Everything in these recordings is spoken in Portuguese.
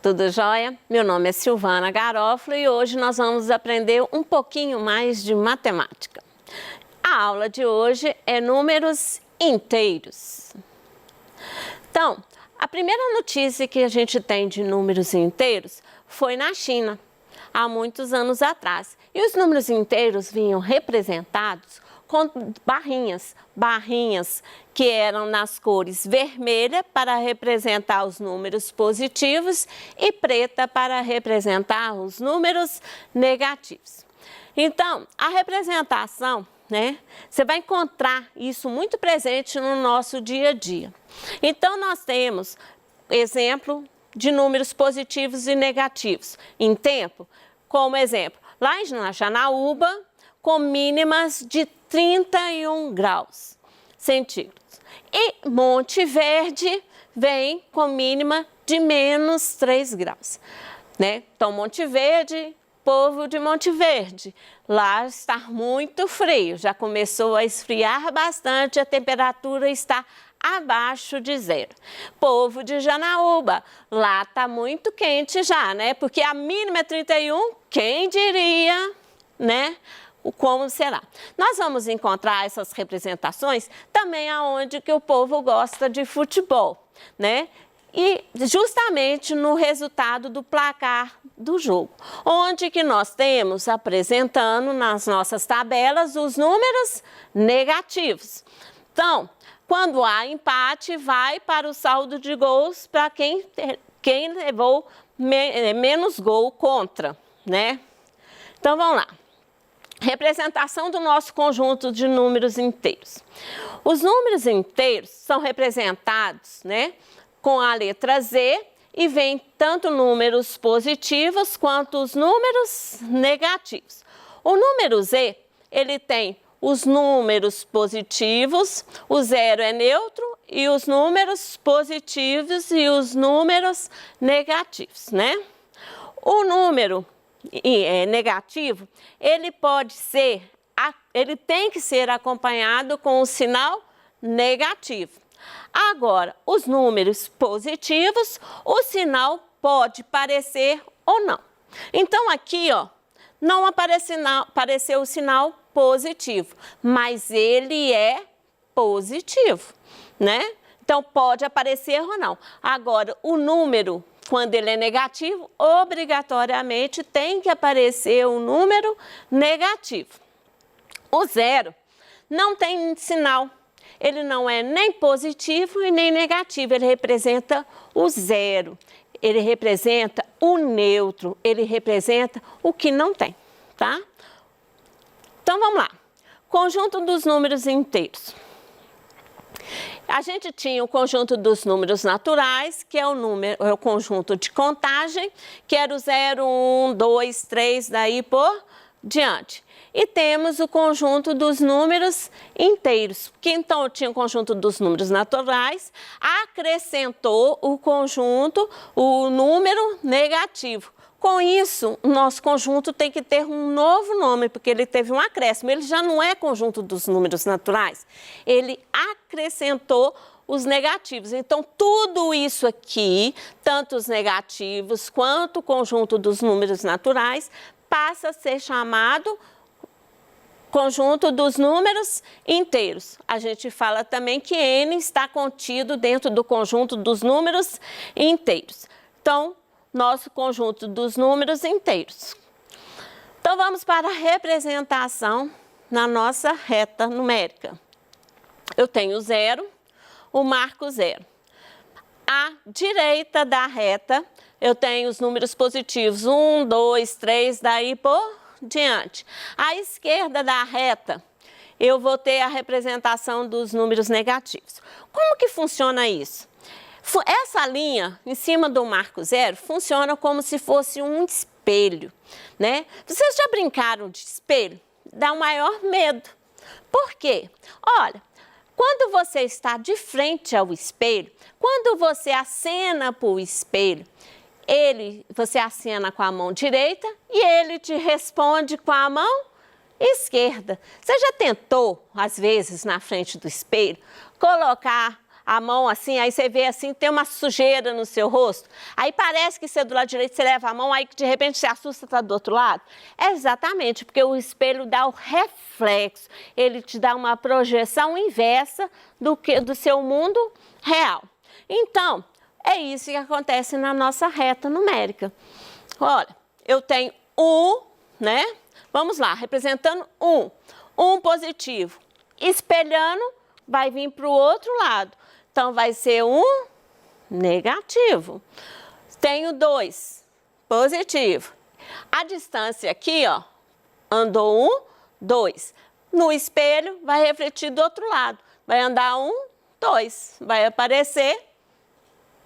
tudo jóia? Meu nome é Silvana Garofalo e hoje nós vamos aprender um pouquinho mais de matemática. A aula de hoje é números inteiros. Então, a primeira notícia que a gente tem de números inteiros foi na China, há muitos anos atrás. E os números inteiros vinham representados com barrinhas que eram nas cores vermelha para representar os números positivos e preta para representar os números negativos. Então, a representação, você vai encontrar isso muito presente no nosso dia a dia. Então, nós temos exemplo de números positivos e negativos em tempo, como exemplo, lá em Janaúba, com mínimas de 31 graus centígrados. E Monte Verde vem com mínima de menos 3 graus. Então, Monte Verde, povo de Monte Verde, lá está muito frio, já começou a esfriar bastante, a temperatura está abaixo de zero. Povo de Janaúba, lá está muito quente já, porque a mínima é 31, quem diria, como será? Nós vamos encontrar essas representações também aonde que o povo gosta de futebol, E justamente no resultado do placar do jogo, onde que nós temos apresentando nas nossas tabelas os números negativos. Então, quando há empate, vai para o saldo de gols para quem levou menos gol contra, Então, vamos lá. Representação do nosso conjunto de números inteiros. Os números inteiros são representados, com a letra Z e vem tanto números positivos quanto os números negativos. O número Z, ele tem os números positivos, o zero é neutro, e os números positivos e os números negativos, O número negativo, ele tem que ser acompanhado com o sinal negativo. Agora, os números positivos, o sinal pode parecer ou não. Então, aqui, não apareceu o sinal positivo, mas ele é positivo, Então, pode aparecer ou não. Agora, o número, quando ele é negativo, obrigatoriamente tem que aparecer o número negativo. O zero não tem sinal. Ele não é nem positivo e nem negativo, ele representa o zero, ele representa o neutro, ele representa o que não tem, tá? Então, vamos lá. Conjunto dos números inteiros. A gente tinha o conjunto dos números naturais, que é o conjunto de contagem, que era o 0, 1, 2, 3, daí por diante. E temos o conjunto dos números inteiros, que então tinha o conjunto dos números naturais, acrescentou o número negativo. Com isso, o nosso conjunto tem que ter um novo nome, porque ele teve um acréscimo. Ele já não é conjunto dos números naturais, ele acrescentou os negativos. Então, tudo isso aqui, tanto os negativos quanto o conjunto dos números naturais, passa a ser chamado conjunto dos números inteiros. A gente fala também que N está contido dentro do conjunto dos números inteiros. Então, nosso conjunto dos números inteiros. Então, vamos para a representação na nossa reta numérica. Eu tenho 0, o marco 0. À direita da reta, eu tenho os números positivos 1, 2, 3, daí por diante. À esquerda da reta, eu vou ter a representação dos números negativos. Como que funciona isso? Essa linha em cima do marco 0 funciona como se fosse um espelho, Vocês já brincaram de espelho? Dá um maior medo. Por quê? Olha, quando você está de frente ao espelho, quando você acena para o espelho, você acena com a mão direita e ele te responde com a mão esquerda. Você já tentou, às vezes, na frente do espelho, colocar a mão assim, aí você vê assim, tem uma sujeira no seu rosto. Aí parece que você do lado direito, você leva a mão, aí de repente se assusta, tá do outro lado. É exatamente, porque o espelho dá o reflexo, ele te dá uma projeção inversa do seu mundo real. Então, é isso que acontece na nossa reta numérica. Olha, eu tenho 1, né? Vamos lá, representando 1. 1 positivo. Espelhando, vai vir para o outro lado. Então, vai ser 1 negativo. Tenho 2 positivo. A distância aqui, ó, andou 1, 2. No espelho, vai refletir do outro lado. Vai andar 1, 2. Vai aparecer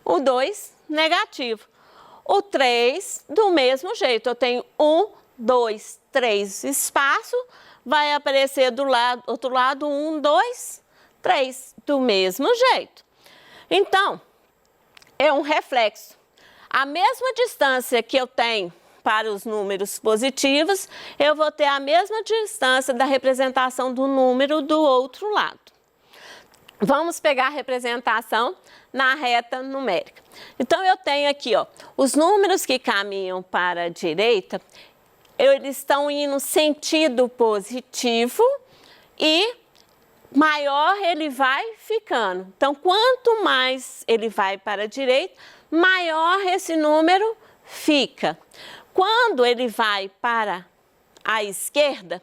o 2 negativo. O 3, do mesmo jeito. Eu tenho 1, 2, 3 espaço. Vai aparecer do outro lado 1, 2, 3. Do mesmo jeito. Então, é um reflexo. A mesma distância que eu tenho para os números positivos, eu vou ter a mesma distância da representação do número do outro lado. Vamos pegar a representação na reta numérica. Então, eu tenho aqui, ó, os números que caminham para a direita, eles estão indo sentido positivo e maior ele vai ficando. Então, quanto mais ele vai para a direita, maior esse número fica. Quando ele vai para a esquerda,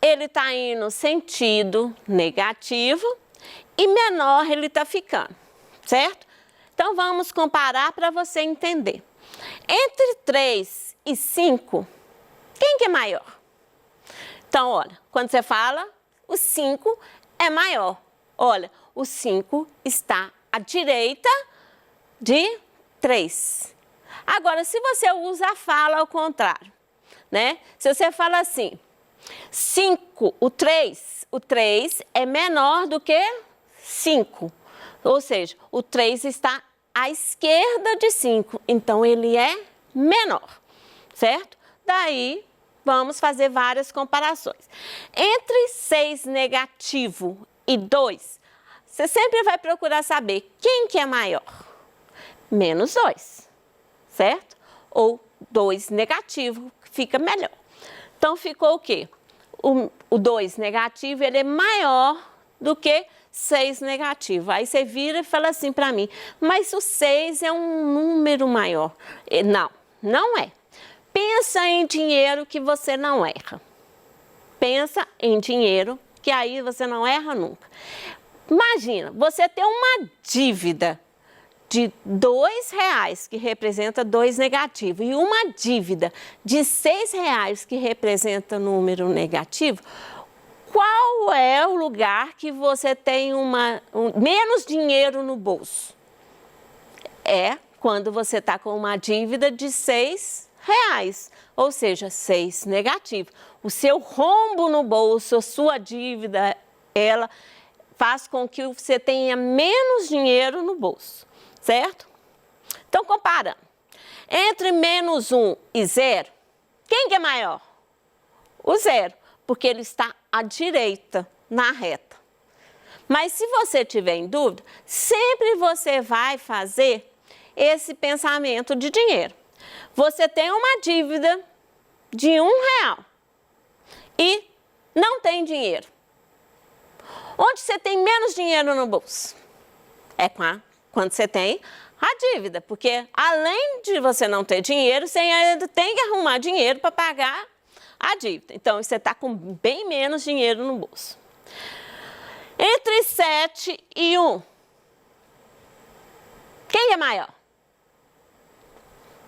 ele está indo sentido negativo e menor ele está ficando, certo? Então, vamos comparar para você entender. Entre 3 e 5, quem que é maior? Então, olha, quando você fala, o 5 é maior. Olha, o 5 está à direita de 3. Agora, se você usa a fala ao contrário, né? Se você fala assim, 5, o 3 é menor do que 5. Ou seja, o 3 está à esquerda de 5, então ele é menor, certo? Daí, vamos fazer várias comparações. Entre 6 negativo e 2, você sempre vai procurar saber quem que é maior. Menos 2, certo? Ou 2 negativo, fica melhor. Então, ficou o quê? O 2 negativo, ele é maior do que 6 negativo. Aí você vira e fala assim para mim, mas o 6 é um número maior. Não, não é. Pensa em dinheiro que você não erra. Pensa em dinheiro que aí você não erra nunca. Imagina, você ter uma dívida de R$2, que representa 2 negativo, e uma dívida de R$6, que representa número negativo. Qual é o lugar que você tem menos dinheiro no bolso? É quando você está com uma dívida de R$6, ou seja, 6 negativo. O seu rombo no bolso, a sua dívida, ela faz com que você tenha menos dinheiro no bolso, certo? Então, comparando. Entre menos 1 e 0, quem que é maior? O 0, porque ele está à direita, na reta. Mas se você tiver em dúvida, sempre você vai fazer esse pensamento de dinheiro. Você tem uma dívida de R$1 e não tem dinheiro. Onde você tem menos dinheiro no bolso? É quando você tem a dívida, porque além de você não ter dinheiro, você ainda tem que arrumar dinheiro para pagar a dívida. Então, você está com bem menos dinheiro no bolso. Entre 7 e 1, quem é maior?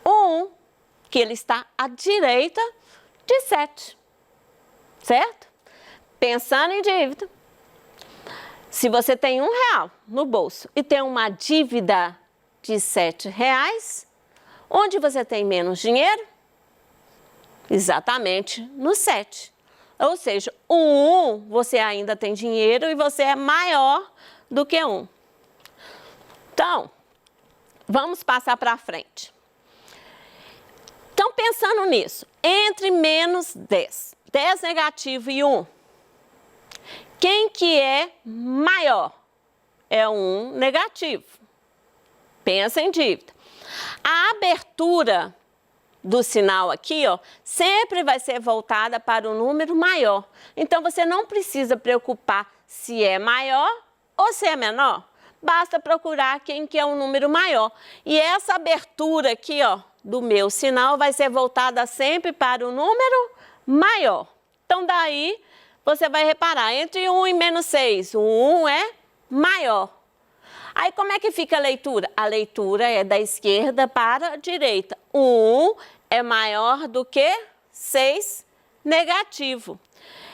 O 1, que ele está à direita de 7, certo? Pensando em dívida, se você tem R$1 no bolso e tem uma dívida de R$7, onde você tem menos dinheiro? Exatamente no 7. Ou seja, o 1 você ainda tem dinheiro e você é maior do que 1. Então, vamos passar para frente. Então, pensando nisso, entre menos 10, 10 negativo e 1, quem que é maior? é um negativo. Pensa em dívida. A abertura do sinal aqui, ó, sempre vai ser voltada para o número maior. Então, você não precisa preocupar se é maior ou se é menor. Basta procurar quem que é o número maior. E essa abertura aqui, ó, do meu sinal vai ser voltada sempre para o número maior. Então, daí, você vai reparar, entre 1 e menos 6, o 1 é maior. Aí, como é que fica a leitura? A leitura é da esquerda para a direita. O 1 é maior do que 6 negativo.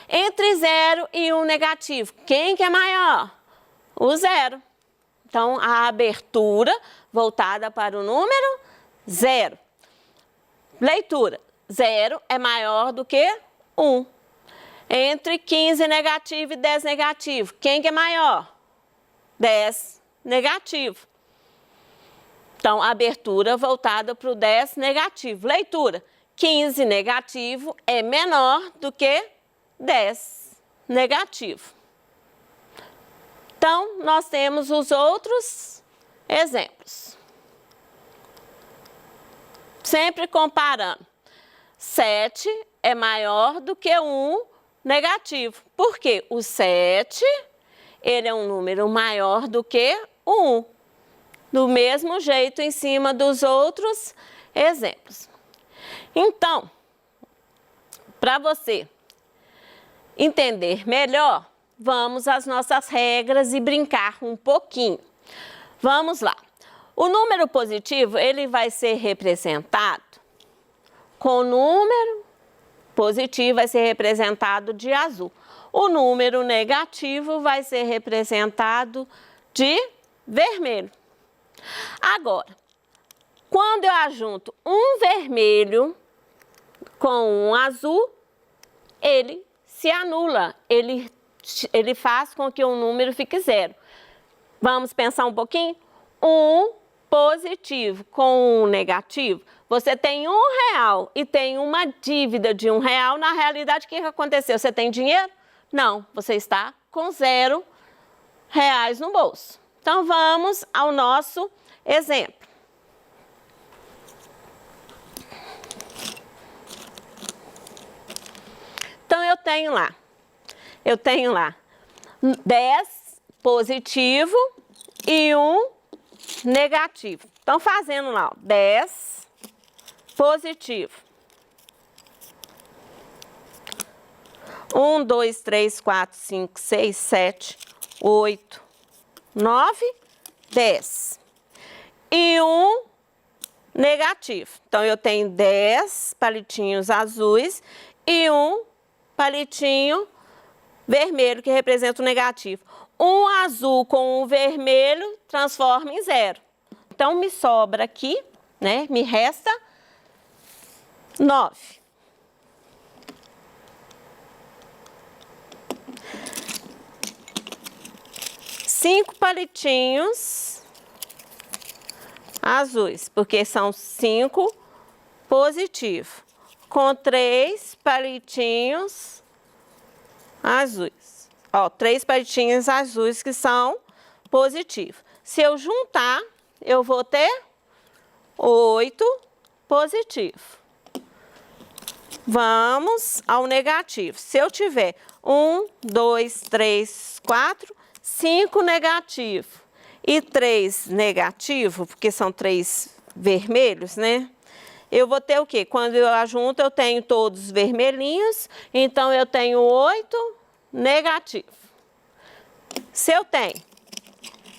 Entre 0 e 1 negativo, quem que é maior? O 0. Então, a abertura voltada para o número 0. Leitura. 0 é maior do que 1. Entre 15 negativo e 10 negativo, quem que é maior? 10 negativo. Então, abertura voltada para o 10 negativo. Leitura. 15 negativo é menor do que 10 negativo. Então, nós temos os outros exemplos. Sempre comparando. 7 é maior do que 1 negativo. Por quê? O 7, ele é um número maior do que o 1. Do mesmo jeito em cima dos outros exemplos. Então, para você entender melhor, vamos às nossas regras e brincar um pouquinho. Vamos lá. O número positivo, ele vai ser representado com o número positivo, vai ser representado de azul. O número negativo vai ser representado de vermelho. Agora, quando eu ajunto um vermelho com um azul, ele se anula, ele faz com que o número fique 0. Vamos pensar um pouquinho? Um positivo com um negativo, você tem R$1 e tem uma dívida de R$1, na realidade o que aconteceu? Você tem dinheiro? Não, você está com R$0 no bolso. Então vamos ao nosso exemplo. Então eu tenho lá 10 positivo e 1 negativo. Então fazendo lá, ó, 10 positivo. 1, 2, 3, 4, 5, 6, 7, 8, 9, 10. E 1 negativo. Então, eu tenho 10 palitinhos azuis e 1 palitinho vermelho, que representa o negativo. Um azul com um vermelho transforma em 0. Então, me sobra aqui, né? Me resta 9. Cinco palitinhos azuis, porque são 5 positivo, com 3 palitinhos azuis. Ó, 3 palitinhos azuis que são positivos. Se eu juntar, eu vou ter 8 positivo. Vamos ao negativo. Se eu tiver 1, 2, 3, 4, 5 negativo e 3 negativo, porque são 3 vermelhos, né? Eu vou ter o quê? Quando eu ajunto, eu tenho todos vermelhinhos, então eu tenho 8 negativo. Se eu tenho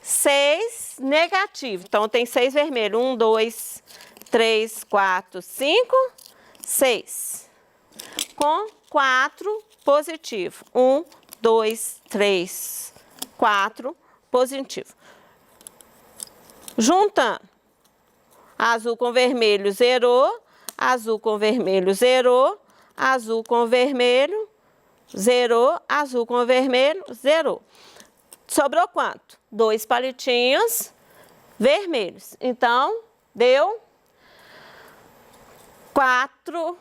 6 negativo, então tem 6 vermelhos. 1, 2, 3, 4, 5, 6. Com 4 positivo. 1, 2, 3, 4 positivo. Juntando, azul com vermelho zerou, azul com vermelho zerou, azul com vermelho zerou, azul com vermelho zerou. Sobrou quanto? 2 palitinhos vermelhos. Então, deu 4,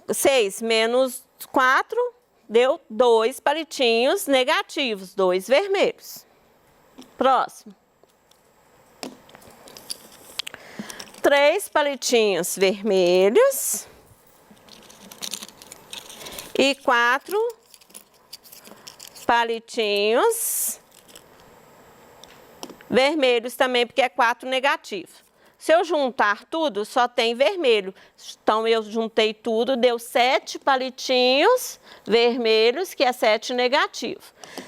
6 menos 4, deu 2 palitinhos negativos, 2 vermelhos. Próximo. 3 palitinhos vermelhos e 4 palitinhos vermelhos também, porque é 4 negativo. Se eu juntar tudo, só tem vermelho. Então, eu juntei tudo, deu 7 palitinhos vermelhos, que é 7 negativo.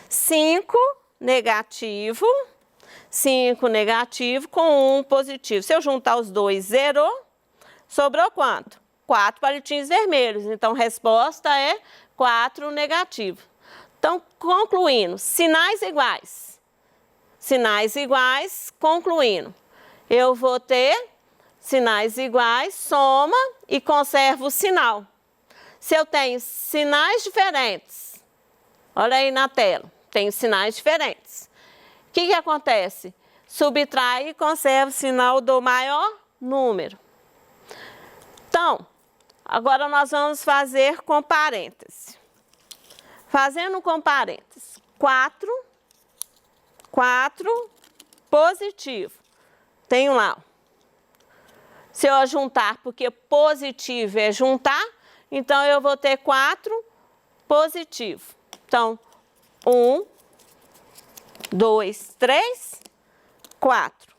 5 negativo, 5 negativo com 1 positivo. Se eu juntar os dois, zerou. Sobrou quanto? 4 palitinhos vermelhos. Então, resposta é 4 negativo. Então, concluindo, sinais iguais. Sinais iguais, concluindo. Eu vou ter sinais iguais, soma e conservo o sinal. Se eu tenho sinais diferentes, olha aí na tela, tenho sinais diferentes. O que acontece? Subtrai e conserva o sinal do maior número. Então, agora nós vamos fazer com parêntese. Fazendo com parênteses, 4 positivo. Tenho lá. Se eu juntar, porque positivo é juntar, então eu vou ter 4 positivo. Então, 1, 2, 3, 4.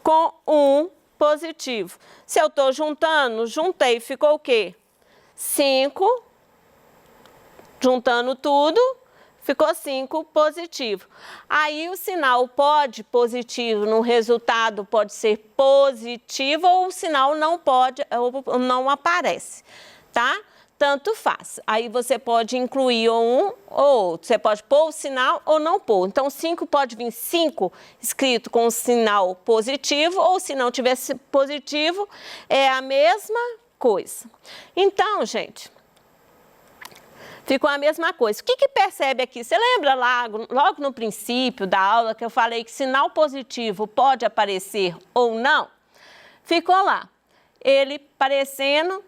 Com 1 positivo. Se eu estou juntando, juntei, ficou o quê? 5. Juntando tudo, ficou 5 positivo. Aí o sinal pode positivo no resultado pode ser positivo ou o sinal não pode ou não aparece, tá? Tanto faz. Aí você pode incluir ou um ou outro. Você pode pôr o sinal ou não pôr. Então 5 pode vir 5 escrito com o sinal positivo ou se não tivesse positivo é a mesma coisa. Então, gente, ficou a mesma coisa. O que percebe aqui? Você lembra logo no princípio da aula que eu falei que sinal positivo pode aparecer ou não? Ficou lá. Ele aparecendo.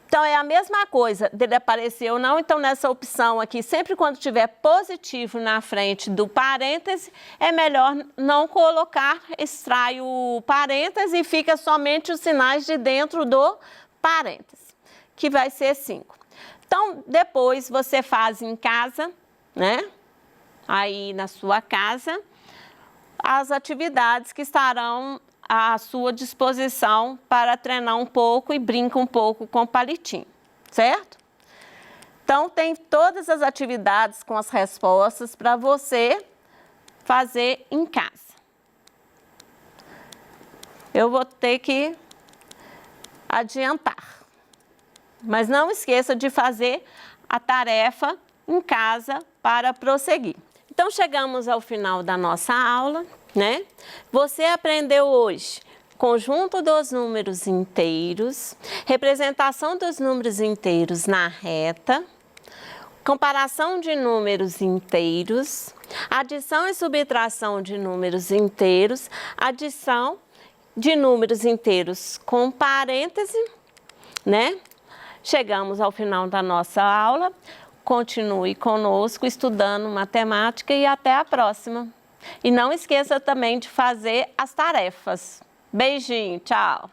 Então, é a mesma coisa dele aparecer ou não. Então, nessa opção aqui, sempre quando tiver positivo na frente do parêntese, é melhor não colocar, extrai o parêntese e fica somente os sinais de dentro do parêntese, que vai ser 5. Então, depois você faz em casa, né? Aí na sua casa, as atividades que estarão à sua disposição para treinar um pouco e brincar um pouco com o palitinho, certo? Então, tem todas as atividades com as respostas para você fazer em casa. Eu vou ter que adiantar. Mas não esqueça de fazer a tarefa em casa para prosseguir. Então, chegamos ao final da nossa aula, né? Você aprendeu hoje conjunto dos números inteiros, representação dos números inteiros na reta, comparação de números inteiros, adição e subtração de números inteiros, adição de números inteiros com parêntese, né? Chegamos ao final da nossa aula. Continue conosco estudando matemática e até a próxima. E não esqueça também de fazer as tarefas. Beijinho, tchau!